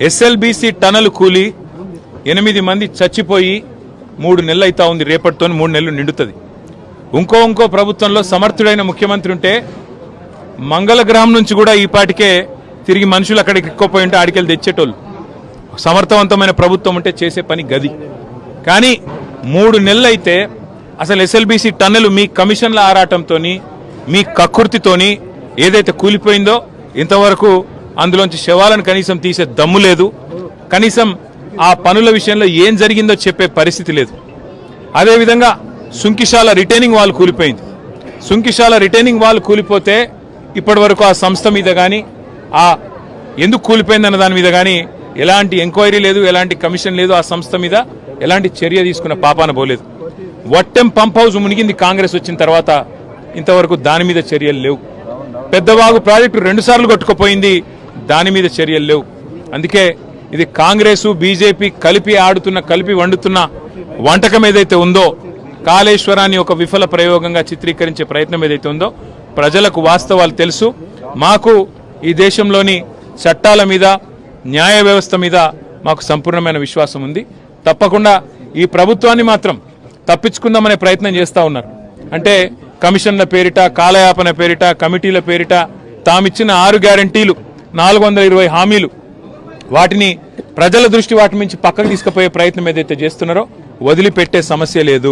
SLBC tunnel కూలి 8 మంది చచ్చిపోయి 3 నెలలు అవుతా ఉంది. రేపటితో 3 నెలలు నిండుతుంది. ఇంకో ప్రభుత్వంలో సమర్థుడైన ముఖ్యమంత్రి ఉంటే మంగళగ్రహం నుంచి కూడా ఈ పాటికే తిరిగి మనుషులు అక్కడికి ఎక్కువపోయి ఉంటే ఆడికెళ్ళి తెచ్చేటోళ్ళు. సమర్థవంతమైన ప్రభుత్వం ఉంటే చేసే పని గది. కానీ 3 నెలలు అయితే అసలు ఎస్ఎల్బీసీ టన్నెల్ మీ కమిషన్ల ఆరాటంతో మీ కక్కుర్తితోని ఏదైతే కూలిపోయిందో ఇంతవరకు అందులోంచి శవాలను కనీసం తీసే దమ్ము లేదు. కనీసం ఆ పనుల విషయంలో ఏం జరిగిందో చెప్పే పరిస్థితి లేదు. అదేవిధంగా సుంకిశాల రిటైనింగ్ వాల్ కూలిపోయింది. సుంకిశాల రిటైనింగ్ వాల్ కూలిపోతే ఇప్పటి వరకు ఆ సంస్థ మీద కానీ ఆ ఎందుకు కూలిపోయిందన్న దాని మీద కానీ ఎలాంటి ఎంక్వైరీ లేదు, ఎలాంటి కమిషన్ లేదు. ఆ సంస్థ మీద ఎలాంటి చర్య తీసుకున్న పాపాన పోలేదు. వట్టెం పంప్ హౌస్ మునిగింది కాంగ్రెస్ వచ్చిన తర్వాత, ఇంతవరకు దాని మీద చర్యలు లేవు. పెద్దవాగు ప్రాజెక్టు 2 సార్లు కొట్టుకుపోయింది, దాని మీద చర్యలు లేవు. అందుకే ఇది కాంగ్రెసు బీజేపీ కలిపి వండుతున్న వంటకం ఏదైతే ఉందో, కాళేశ్వరాన్ని ఒక విఫల ప్రయోగంగా చిత్రీకరించే ప్రయత్నం ఏదైతే ఉందో, ప్రజలకు వాస్తవాలు తెలుసు. మాకు ఈ దేశంలోని చట్టాల మీద, న్యాయ వ్యవస్థ మీద మాకు సంపూర్ణమైన విశ్వాసం ఉంది. తప్పకుండా ఈ ప్రభుత్వాన్ని మాత్రం తప్పించుకుందామనే ప్రయత్నం చేస్తూ ఉన్నారు. అంటే కమిషన్ల పేరిట, కాలయాపన పేరిట, కమిటీల పేరిట తామిచ్చిన 6 గ్యారంటీలు, 420 హామీలు, వాటిని ప్రజల దృష్టి వాటి నుంచి పక్కకు తీసుకుపోయే ప్రయత్నం ఏదైతే చేస్తున్నారో వదిలిపెట్టే సమస్య లేదు.